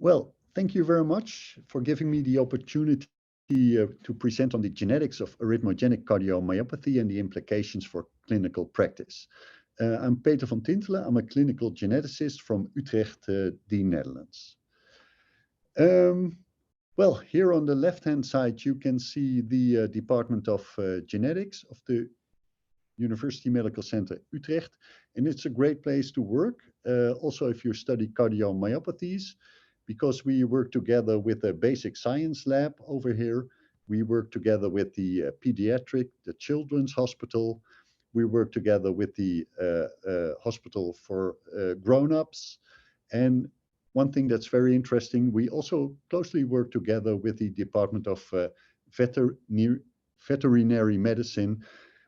Well, thank you very much for giving me the opportunity to present on the genetics of arrhythmogenic cardiomyopathy and the implications for clinical practice. I'm Peter van Tintelen. I'm a clinical geneticist from Utrecht, the Netherlands. Well, here on the left-hand side, you can see the Department of Genetics of the University Medical Center Utrecht, and it's a great place to work. Also, if you study cardiomyopathies, because we work together with a basic science lab over here. We work together with the pediatric, the children's hospital. We work together with the hospital for grown-ups. And one thing that's very interesting, we also closely work together with the Department of Veterinary Medicine,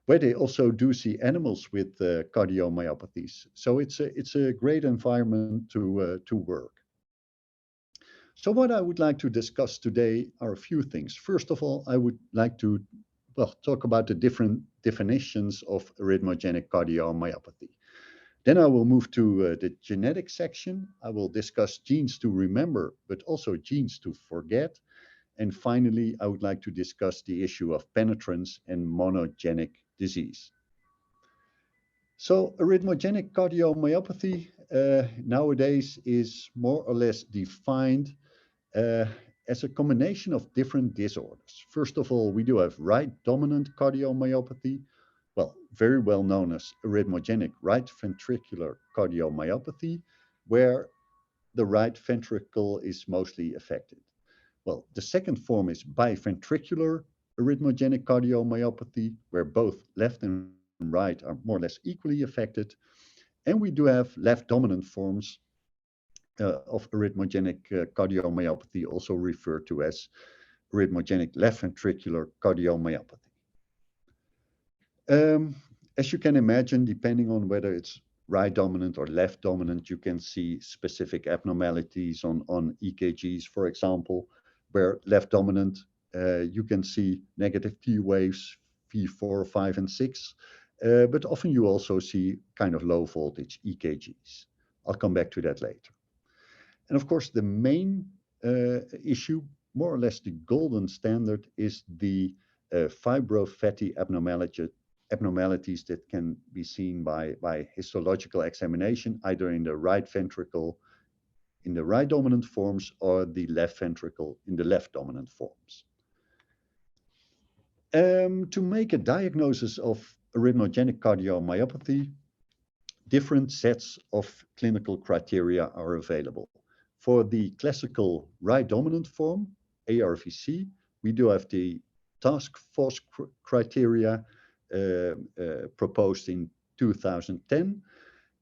where they also do see animals with cardiomyopathies. So it's a great environment to work. So what I would like to discuss today are a few things. First of all, I would like to talk about the different definitions of arrhythmogenic cardiomyopathy. Then I will move to the genetic section. I will discuss genes to remember, but also genes to forget. And finally, I would like to discuss the issue of penetrance and monogenic disease. So arrhythmogenic cardiomyopathy nowadays is more or less defined as a combination of different disorders. First of all, we do have right dominant cardiomyopathy, well, very well known as arrhythmogenic right ventricular cardiomyopathy, where the right ventricle is mostly affected. Well, the second form is biventricular arrhythmogenic cardiomyopathy, where both left and right are more or less equally affected. And we do have left dominant forms of arrhythmogenic cardiomyopathy, also referred to as arrhythmogenic left ventricular cardiomyopathy. As you can imagine, depending on whether it's right dominant or left dominant, you can see specific abnormalities on EKGs, for example, where left dominant, you can see negative T waves, V4, 5, and 6, but often you also see kind of low voltage EKGs. I'll come back to that later. And of course, the main issue, more or less the golden standard, is the fibrofatty abnormalities that can be seen by histological examination, either in the right ventricle in the right dominant forms or the left ventricle in the left dominant forms. To make a diagnosis of arrhythmogenic cardiomyopathy, different sets of clinical criteria are available. For the classical right dominant form, ARVC, we do have the task force criteria proposed in 2010.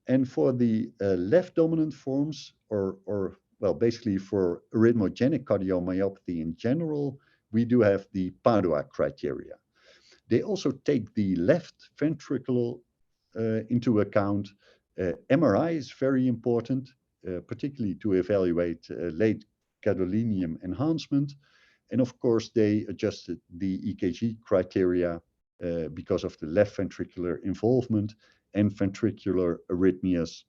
And for the left dominant forms, or well, basically for arrhythmogenic cardiomyopathy in general, we do have the Padua criteria. They also take the left ventricle into account. MRI is very important, particularly to evaluate late gadolinium enhancement. And of course, they adjusted the EKG criteria because of the left ventricular involvement and ventricular arrhythmias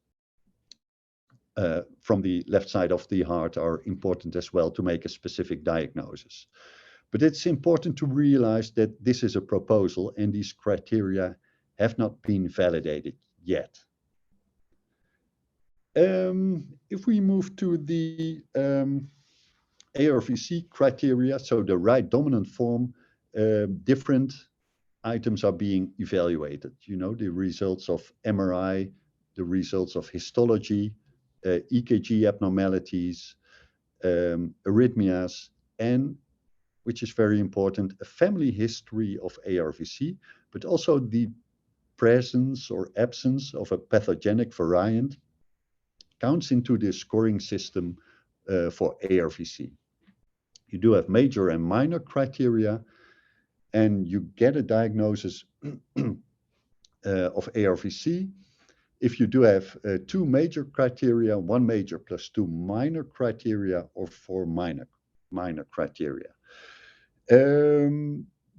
from the left side of the heart are important as well to make a specific diagnosis. But it's important to realize that this is a proposal and these criteria have not been validated yet. If we move to the ARVC criteria, so the right dominant form, different items are being evaluated. You know, the results of MRI, the results of histology, EKG abnormalities, arrhythmias, and, which is very important, a family history of ARVC, but also the presence or absence of a pathogenic variant counts into the scoring system for ARVC. You do have major and minor criteria, and you get a diagnosis of ARVC if you do have two major criteria, one major plus two minor criteria, or four minor criteria.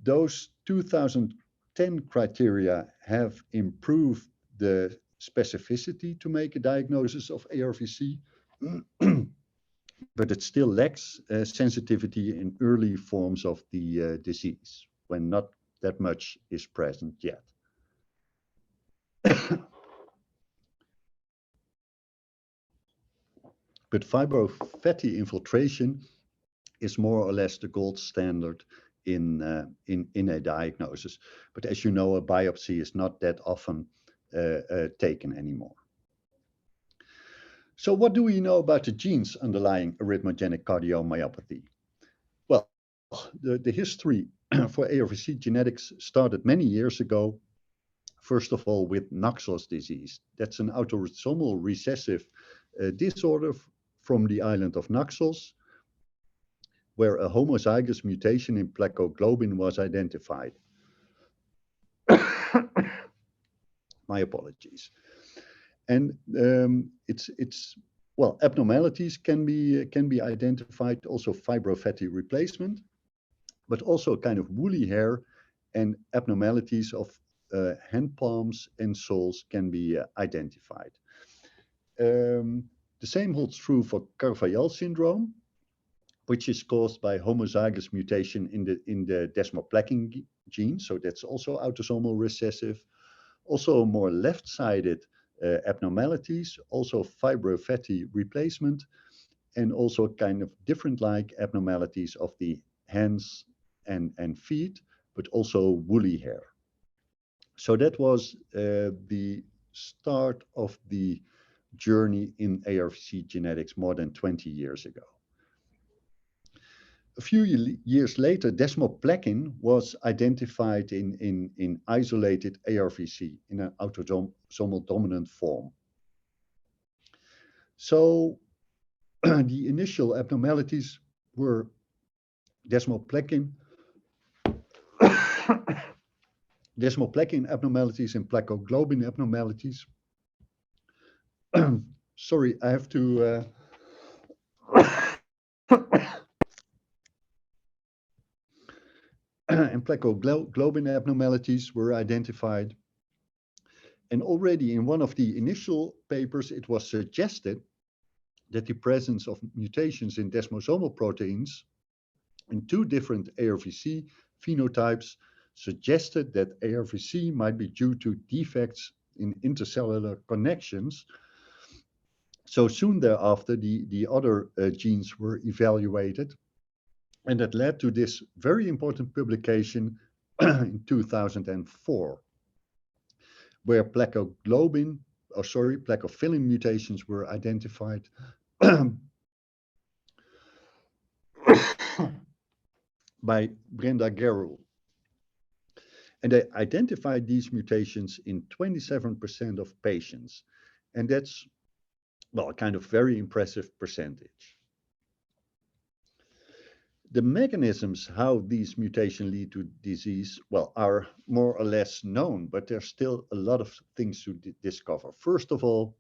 Those 2010 criteria have improved the specificity to make a diagnosis of ARVC, but it still lacks sensitivity in early forms of the disease, when not that much is present yet. But fibrofatty infiltration is more or less the gold standard in a diagnosis. But as you know, a biopsy is not that often taken anymore. So what do we know about the genes underlying arrhythmogenic cardiomyopathy? Well, the history for Arvc genetics started many years ago, first of all with Knox's disease. That's an autosomal recessive disorder from the island of Naxos, where a homozygous mutation in plakoglobin was identified. My apologies. And well, abnormalities can be identified, also fibrofatty replacement, but also kind of woolly hair and abnormalities of hand palms and soles can be identified. The same holds true for Carvajal syndrome, which is caused by homozygous mutation in the desmoplakin gene, so that's also autosomal recessive. Also more left-sided abnormalities, also fibrofatty replacement, and also kind of different-like abnormalities of the hands and feet, but also woolly hair. So that was the start of the journey in Arvc genetics more than 20 years ago. A few years later, desmoplakin was identified in isolated Arvc in an autosomal dominant form. So the initial abnormalities were desmoplakin abnormalities and plakoglobin abnormalities. Sorry, I have to and plakoglobin abnormalities were identified. And already in one of the initial papers, it was suggested that the presence of mutations in desmosomal proteins in two different Arvc phenotypes suggested that Arvc might be due to defects in intercellular connections. So soon thereafter, the other genes were evaluated, and that led to this very important publication in 2004, where plakophilin mutations were identified by Brenda Garrell. And they identified these mutations in 27% of patients. And that's, well, a kind of very impressive percentage. The mechanisms how these mutations lead to disease, well, are more or less known, but there's still a lot of things to discover. First of all,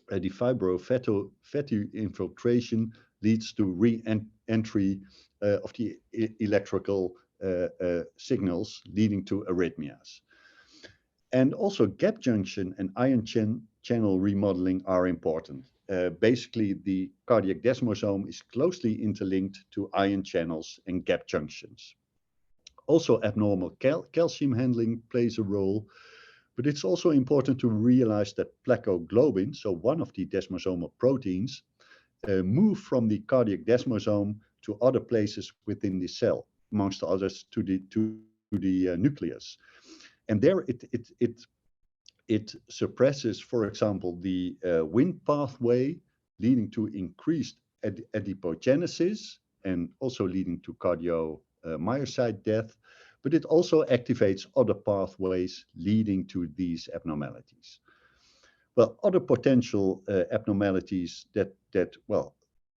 the fibrofatty infiltration leads to re-entry of the electrical signals, leading to arrhythmias. And also gap junction and ion channel remodeling are important. Basically, the cardiac desmosome is closely interlinked to ion channels and gap junctions. Also, abnormal calcium handling plays a role, but it's also important to realize that plakoglobin, so one of the desmosomal proteins, move from the cardiac desmosome to other places within the cell, amongst others to the nucleus. And there it suppresses, for example, the Wnt pathway, leading to increased adipogenesis and also leading to cardiomyocyte death, but it also activates other pathways leading to these abnormalities. Well, other potential abnormalities that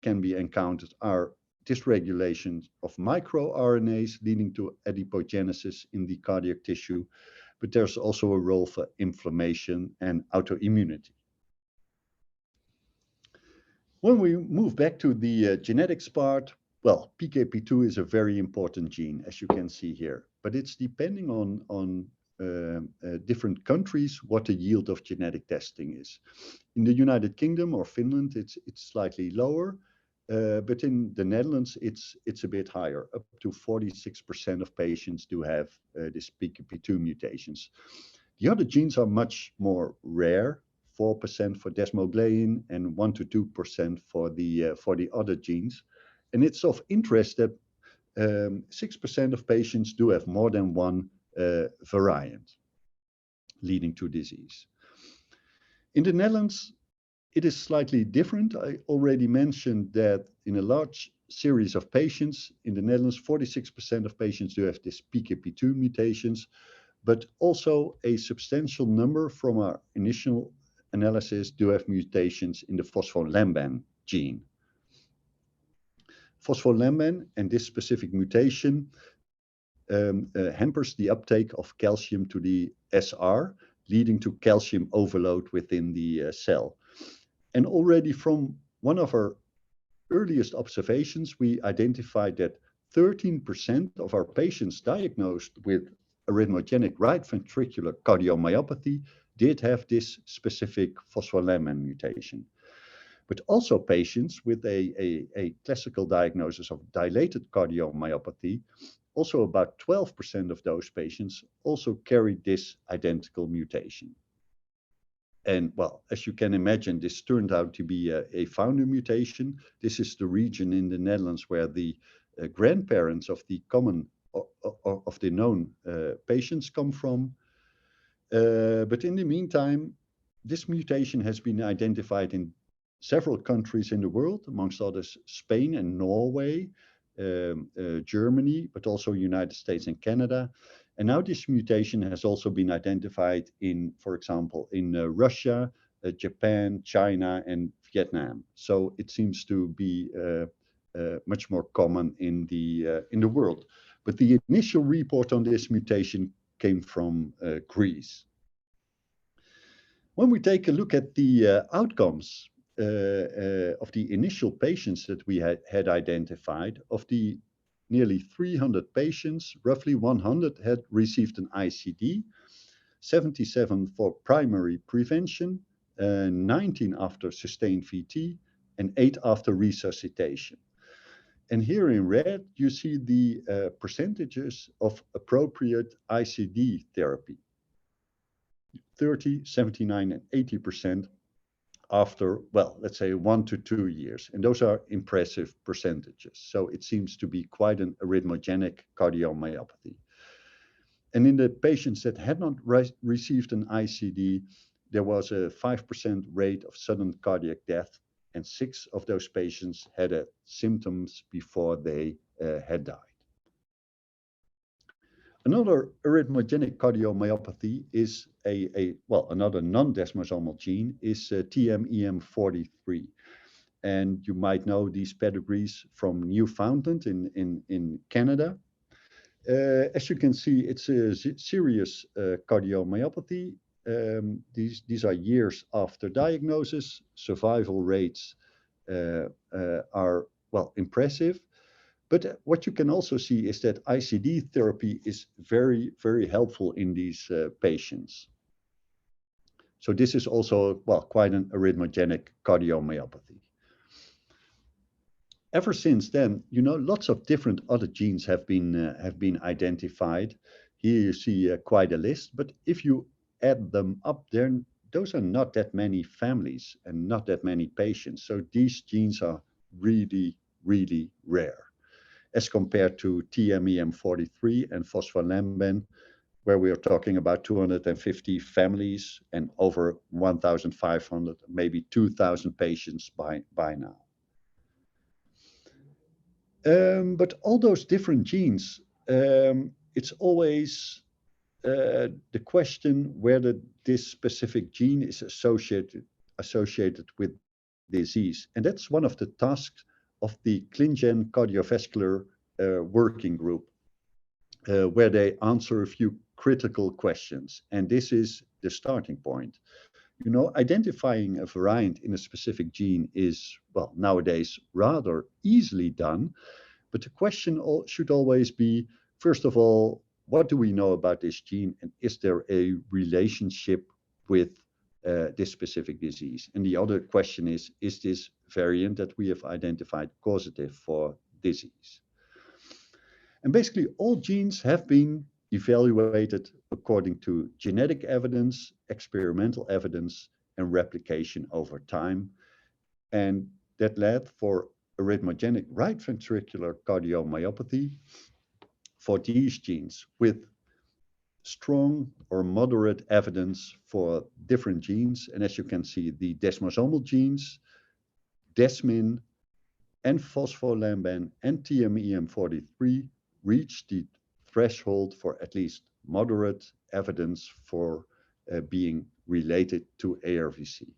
can be encountered are dysregulation of microRNAs leading to adipogenesis in the cardiac tissue, but there's also a role for inflammation and autoimmunity. When we move back to the genetics part, well, PKP2 is a very important gene, as you can see here, but it's depending on different countries what the yield of genetic testing is. In the United Kingdom or Finland, it's slightly lower. But in the Netherlands, it's a bit higher. Up to 46% of patients do have this PKP2 mutations. The other genes are much more rare, 4% for desmoglein and 1 to 2% for the other genes. And it's of interest that 6% of patients do have more than one variant leading to disease. In the Netherlands, it is slightly different. I already mentioned that in a large series of patients in the Netherlands, 46% of patients do have this PKP2 mutations, but also a substantial number from our initial analysis do have mutations in the phospholamban gene. Phospholamban and this specific mutation hampers the uptake of calcium to the SR, leading to calcium overload within the cell. And already from one of our earliest observations, we identified that 13% of our patients diagnosed with arrhythmogenic right ventricular cardiomyopathy did have this specific phospholamban mutation. But also patients with a classical diagnosis of dilated cardiomyopathy, also about 12% of those patients also carried this identical mutation. And well, as you can imagine, this turned out to be a founder mutation. This is the region in the Netherlands where the grandparents of the common of the known patients come from. But in the meantime, this mutation has been identified in several countries in the world, amongst others Spain and Norway, Germany, but also United States and Canada. And now this mutation has also been identified in, for example, in Russia, Japan, China, and Vietnam. So it seems to be much more common in the world. But the initial report on this mutation came from Greece. When we take a look at the outcomes of the initial patients that we had identified, of the nearly 300 patients, roughly 100 had received an ICD, 77 for primary prevention, 19 after sustained VT, and 8 after resuscitation. And here in red, you see the percentages of appropriate ICD therapy, 30, 79, and 80% after, well, let's say 1 to 2 years. And those are impressive percentages. So it seems to be quite an arrhythmogenic cardiomyopathy. And in the patients that had not received an ICD, there was a 5% rate of sudden cardiac death, and 6 of those patients had symptoms before they had died. Another arrhythmogenic cardiomyopathy is another non-desmosomal gene is TMEM43. And you might know these pedigrees from Newfoundland in Canada. As you can see, it's a serious cardiomyopathy. These are years after diagnosis. Survival rates are, well, impressive. But what you can also see is that ICD therapy is very, very helpful in these patients. So this is also, well, quite an arrhythmogenic cardiomyopathy. Ever since then, you know, lots of different other genes have been identified. Here you see quite a list, but if you add them up, those are not that many families and not that many patients. So these genes are really, really rare, as compared to TMEM43 and phospholamban, where we are talking about 250 families and over 1,500, maybe 2,000 patients by now. But all those different genes, it's always the question whether this specific gene is associated with disease. And that's one of the tasks of the ClinGen cardiovascular working group, where they answer a few critical questions. And this is the starting point. You know, identifying a variant in a specific gene is, well, nowadays rather easily done. But the question should always be, first of all, what do we know about this gene? And is there a relationship with this specific disease. And the other question is this variant that we have identified causative for disease? And basically all genes have been evaluated according to genetic evidence, experimental evidence, and replication over time. And that led for arrhythmogenic right ventricular cardiomyopathy for these genes with strong or moderate evidence for different genes. And as you can see, the desmosomal genes, desmin, and phospholamban and TMEM43 reach the threshold for at least moderate evidence for being related to ARVC.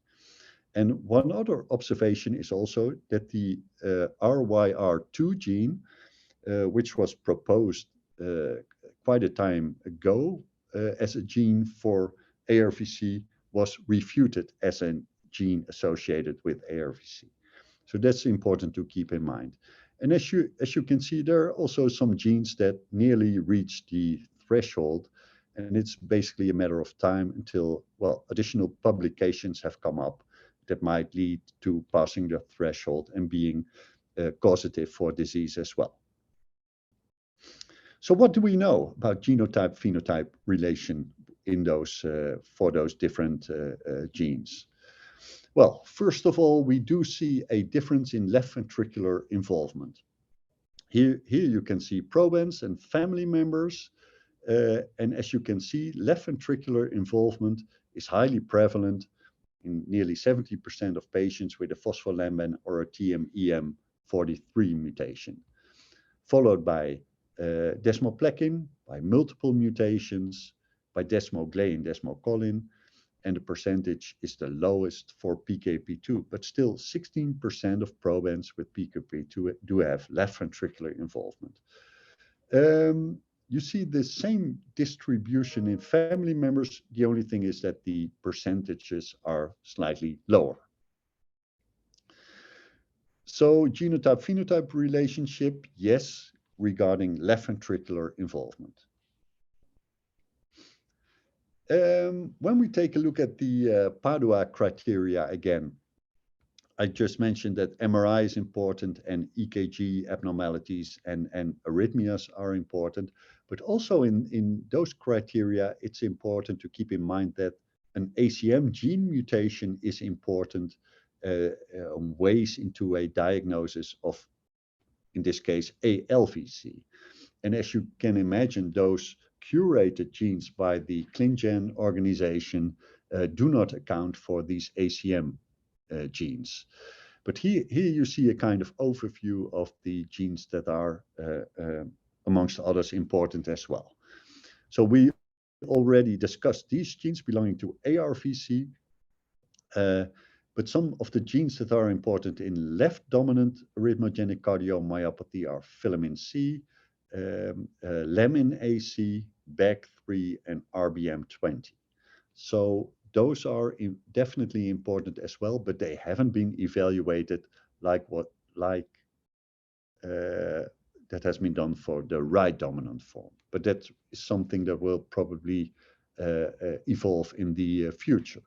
And one other observation is also that the RYR2 gene, which was proposed quite a time ago as a gene for ARVC, was refuted as a gene associated with ARVC. So that's important to keep in mind. And as you can see, there are also some genes that nearly reach the threshold, and it's basically a matter of time until, well, additional publications have come up that might lead to passing the threshold and being causative for disease as well. So what do we know about genotype-phenotype relation in those for those different genes? Well, first of all, we do see a difference in left ventricular involvement. Here you can see proband and family members. And as you can see, left ventricular involvement is highly prevalent in nearly 70% of patients with a phospholamban or a TMEM43 mutation, followed by desmoplekin, by multiple mutations, by desmoglin, desmocolin, and the percentage is the lowest for PKP2, but still 16% of probands with PKP2 do have left ventricular involvement. You see the same distribution in family members. The only thing is that the percentages are slightly lower. So genotype-phenotype relationship, yes, regarding left ventricular involvement. When we take a look at the Padua criteria again, I just mentioned that MRI is important and EKG abnormalities and arrhythmias are important, but also in those criteria, it's important to keep in mind that an ACM gene mutation is important, ways into a diagnosis of, in this case, ALVC. And as you can imagine, those curated genes by the ClinGen organization do not account for these ACM genes. But here you see a kind of overview of the genes that are, amongst others, important as well. So we already discussed these genes belonging to ARVC, but some of the genes that are important in left-dominant arrhythmogenic cardiomyopathy are filamin C, lamin AC, BAG3, and RBM20. So those are definitely important as well, but they haven't been evaluated like that has been done for the right dominant form. But that is something that will probably evolve in the future.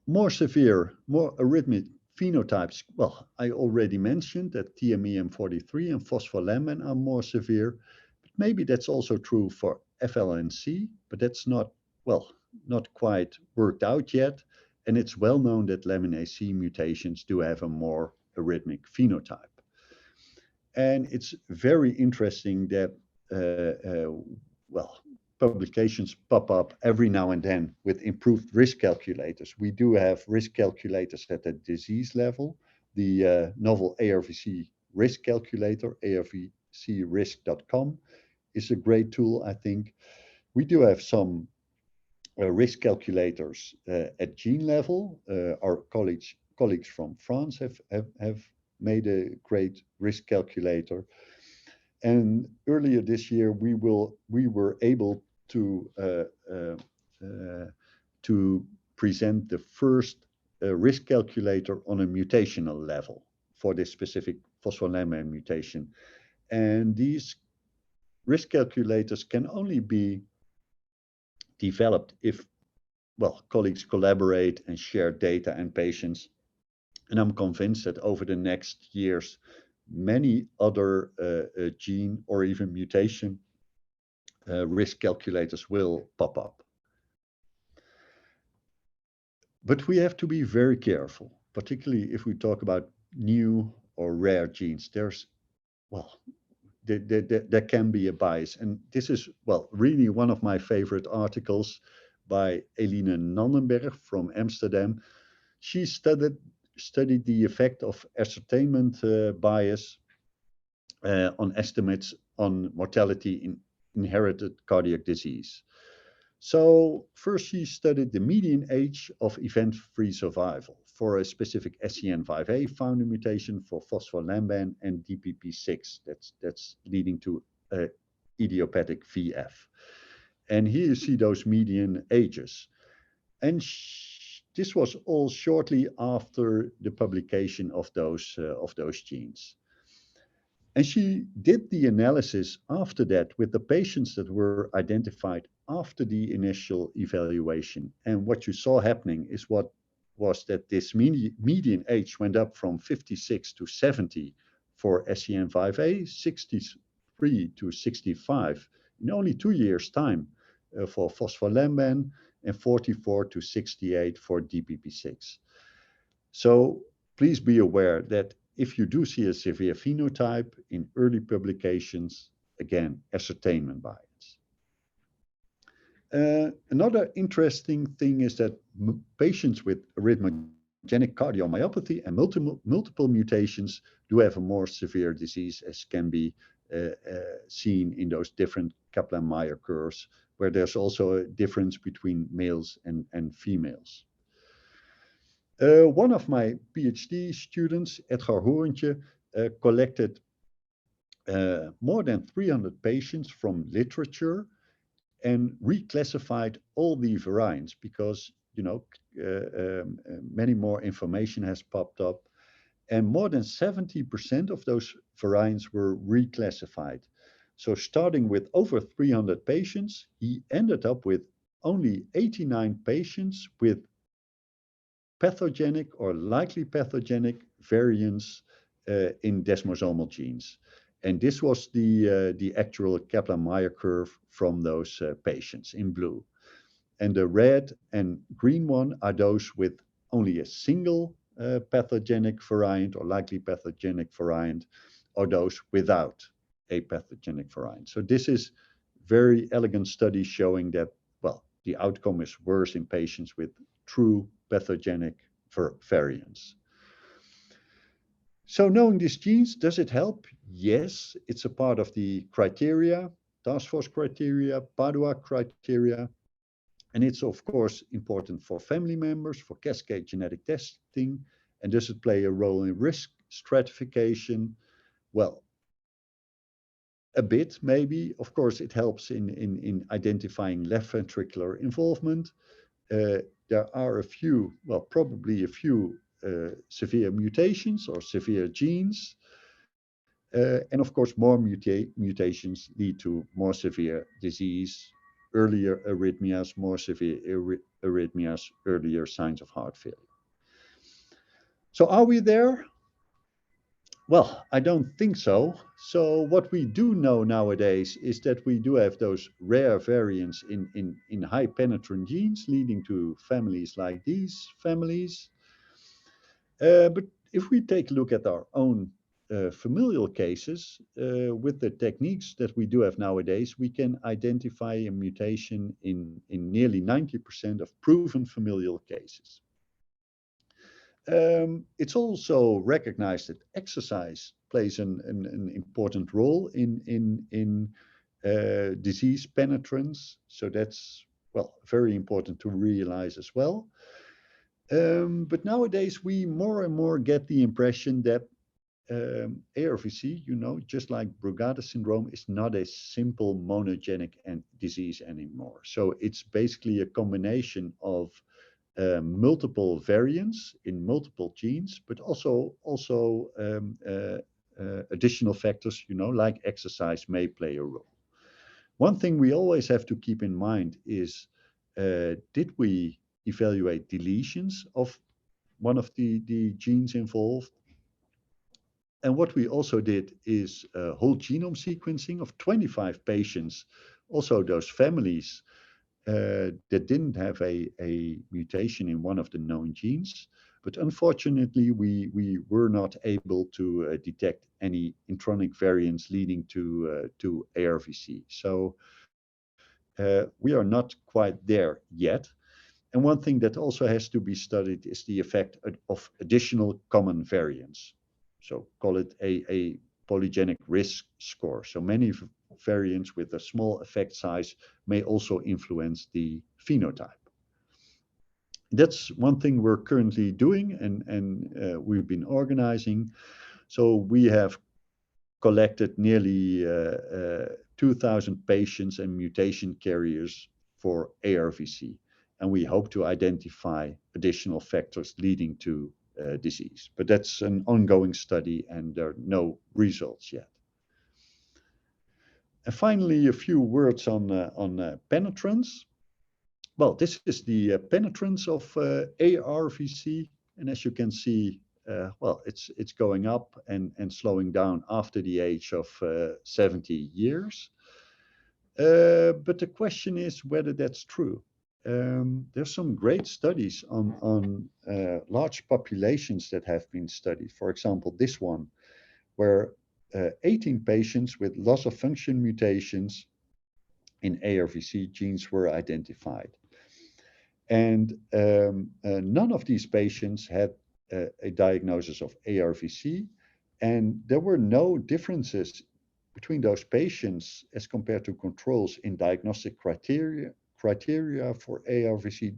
More severe, more arrhythmic phenotypes. Well, I already mentioned that TMEM43 and phospholamban are more severe. But maybe that's also true for FLNC, but that's not, well, not quite worked out yet. And it's well known that lamin AC mutations do have a more arrhythmic phenotype. And it's very interesting that, well, publications pop up every now and then with improved risk calculators. We do have risk calculators at the disease level. The novel ARVC risk calculator, arvcrisk.com, is a great tool, I think. We do have some risk calculators at gene level. Our colleagues from France have made a great risk calculator. And earlier this year, we were able to present the first risk calculator on a mutational level for this specific phospholamban mutation. And these risk calculators can only be developed if, well, colleagues collaborate and share data and patients. And I'm convinced that over the next years, many other gene or even mutation risk calculators will pop up. But we have to be very careful, particularly if we talk about new or rare genes. There's, well, there can be a bias. And this is, well, really one of my favorite articles by Eline Nannenberg from Amsterdam. She studied the effect of ascertainment bias on estimates on mortality in inherited cardiac disease. So first she studied the median age of event-free survival for a specific SCN5A founder mutation for phospholamban and DPP6. That's leading to idiopathic VF. And here you see those median ages. And this was all shortly after the publication of those genes. And she did the analysis after that with the patients that were identified after the initial evaluation. And what you saw happening is what was that this median age went up from 56 to 70 for SCN5A, 63 to 65 in only 2 years' time for phospholamban, and 44 to 68 for DPP6. So please be aware that if you do see a severe phenotype in early publications, again, ascertainment bias. Another interesting thing is that patients with arrhythmogenic cardiomyopathy and multiple mutations do have a more severe disease, as can be seen in those different Kaplan-Meier curves, where there's also a difference between males and females. One of my PhD students, Edgar Hoorntje, collected more than 300 patients from literature and reclassified all the variants because, you know, many more information has popped up, and more than 70% of those variants were reclassified. So starting with over 300 patients, he ended up with only 89 patients with pathogenic or likely pathogenic variants in desmosomal genes. And this was the actual Kaplan-Meier curve from those patients in blue. And the red and green one are those with only a single pathogenic variant or likely pathogenic variant, or those without a pathogenic variant. So this is very elegant study showing that, well, the outcome is worse in patients with true pathogenic variants. So knowing these genes, does it help? Yes, it's a part of the criteria, task force criteria, Padua criteria, and it's of course important for family members, for cascade genetic testing, and does it play a role in risk stratification? Well, a bit maybe. Of course, it helps in identifying left ventricular involvement. There are a few, well, probably a few severe mutations or severe genes. And of course, more mutations lead to more severe disease, earlier arrhythmias, more severe arrhythmias, earlier signs of heart failure. So are we there? Well, I don't think so. So what we do know nowadays is that we do have those rare variants in high penetrant genes leading to families like these families. But if we take a look at our own familial cases, with the techniques that we do have nowadays, we can identify a mutation in nearly 90% of proven familial cases. It's also recognized that exercise plays an important role in disease penetrance. So that's, well, very important to realize as well. But nowadays, we more and more get the impression that ARVC, you know, just like Brugada syndrome, is not a simple monogenic disease anymore. So it's basically a combination of multiple variants in multiple genes, but also additional factors, you know, like exercise may play a role. One thing we always have to keep in mind is did we evaluate deletions of one of the genes involved? And what we also did is whole genome sequencing of 25 patients, also those families that didn't have a mutation in one of the known genes. But unfortunately, we were not able to detect any intronic variants leading to ARVC. So we are not quite there yet. And one thing that also has to be studied is the effect of additional common variants. So call it a polygenic risk score. So many variants with a small effect size may also influence the phenotype. That's one thing we're currently doing, and we've been organizing. So we have collected nearly 2,000 patients and mutation carriers for ARVC, and we hope to identify additional factors leading to disease. But that's an ongoing study, and there are no results yet. And finally, a few words on penetrance. Well, this is the penetrance of ARVC, and as you can see, well, it's going up and slowing down after the age of 70 years. But the question is whether that's true. There's some great studies on large populations that have been studied. For example, this one, where 18 patients with loss of function mutations in ARVC genes were identified. And none of these patients had a diagnosis of ARVC, and there were no differences between those patients as compared to controls in diagnostic criteria for ARVC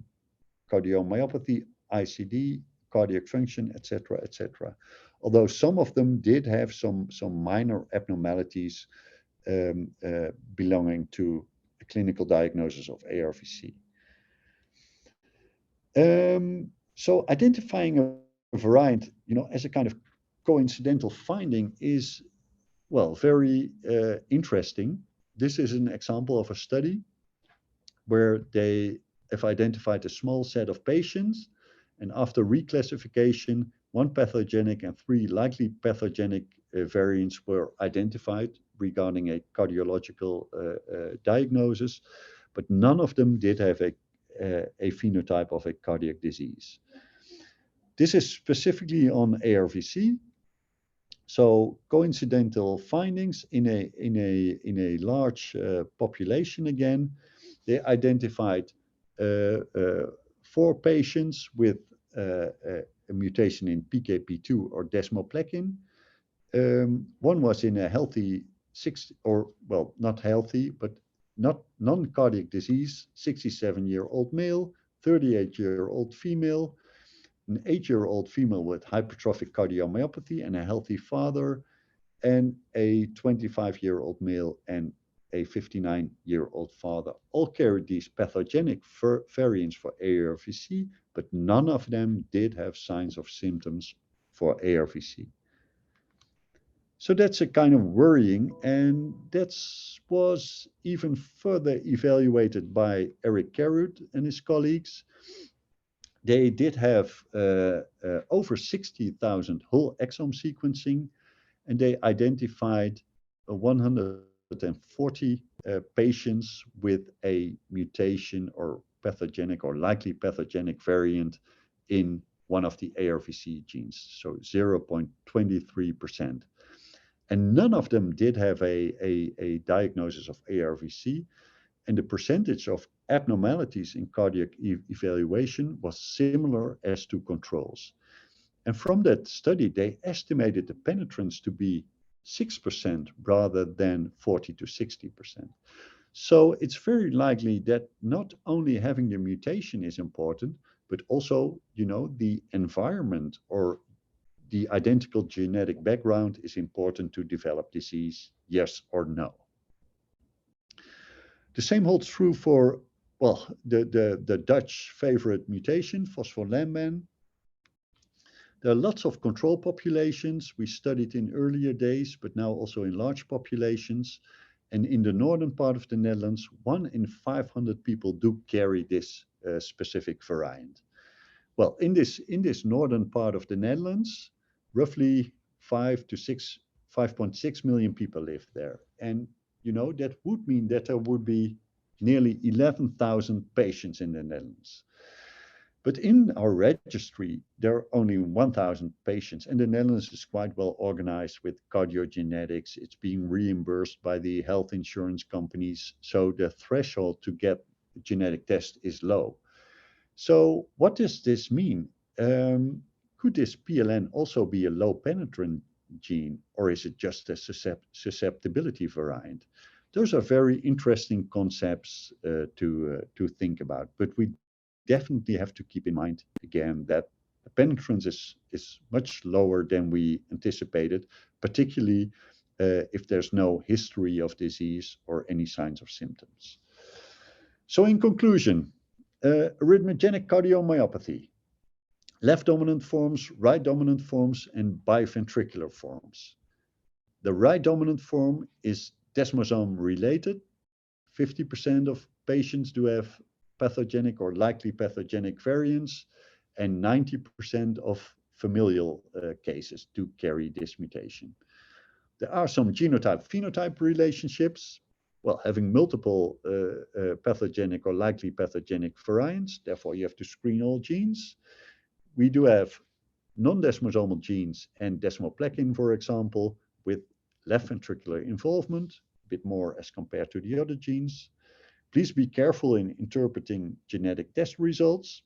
cardiomyopathy, ICD, cardiac function, etc., etc. Although some of them did have some minor abnormalities belonging to a clinical diagnosis of ARVC. So identifying a variant, as a kind of coincidental finding is, well, very interesting. This is an example of a study where they have identified a small set of patients, and after reclassification, 1 pathogenic and 3 likely pathogenic variants were identified regarding a cardiological diagnosis, but none of them did have a phenotype of a cardiac disease. This is specifically on ARVC. So coincidental findings in a large population again. They identified 4 patients with a mutation in PKP2 or desmoplekin. One was in a healthy not healthy, but not non-cardiac disease, 67-year-old male, 38-year-old female, an 8-year-old female with hypertrophic cardiomyopathy and a healthy father, and a 25-year-old male and a 59-year-old father. All carried these pathogenic variants for ARVC, but none of them did have signs of symptoms for ARVC. So that's a kind of worrying, and that was even further evaluated by Eric Carrut and his colleagues. They did have over 60,000 whole exome sequencing, and they identified 140 patients with a mutation or pathogenic or likely pathogenic variant in one of the ARVC genes, so 0.23%. And none of them did have a diagnosis of ARVC, and the percentage of abnormalities in cardiac evaluation was similar as to controls. And from that study, they estimated the penetrance to be 6% rather than 40 to 60%. So it's very likely that not only having the mutation is important, but also, the environment or the identical genetic background is important to develop disease, yes or no. The same holds true for, well, the Dutch favorite mutation, Phospholamban. There are lots of control populations we studied in earlier days, but now also in large populations. And in the northern part of the Netherlands, 1 in 500 people do carry this specific variant. Well, in this northern part of the Netherlands, roughly 5.6 million people live there. And that would mean that there would be nearly 11,000 patients in the Netherlands. But in our registry, there are only 1,000 patients, and the Netherlands is quite well organized with cardiogenetics. It's being reimbursed by the health insurance companies, so the threshold to get a genetic test is low. So what does this mean? Could this PLN also be a low penetrant gene, or is it just a susceptibility variant? Those are very interesting concepts to think about, but we definitely have to keep in mind again that the penetrance is much lower than we anticipated, particularly if there's no history of disease or any signs of symptoms. So in conclusion, arrhythmogenic cardiomyopathy, left dominant forms, right dominant forms, and biventricular forms. The right dominant form is desmosome related. 50% of patients do have pathogenic or likely pathogenic variants, and 90% of familial cases do carry this mutation. There are some genotype-phenotype relationships. Well, having multiple pathogenic or likely pathogenic variants, therefore you have to screen all genes. We do have non-desmosomal genes and desmoplekin, for example, with left ventricular involvement, a bit more as compared to the other genes. Please be careful in interpreting genetic test results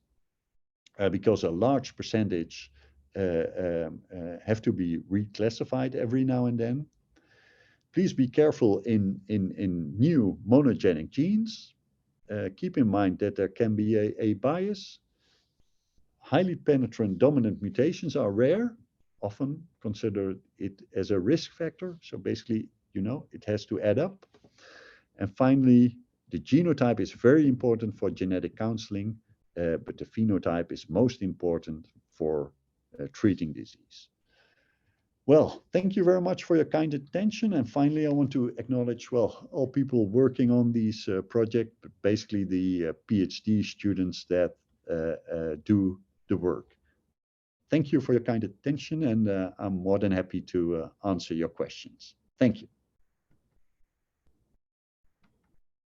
because a large percentage have to be reclassified every now and then. Please be careful in new monogenic genes. Keep in mind that there can be a bias. Highly penetrant dominant mutations are rare, often consider it as a risk factor. So basically, it has to add up. And finally, the genotype is very important for genetic counseling, but the phenotype is most important for treating disease. Well, thank you very much for your kind attention. And finally, I want to acknowledge, all people working on this project, but basically the PhD students that do the work. Thank you for your kind attention, and I'm more than happy to answer your questions. Thank you.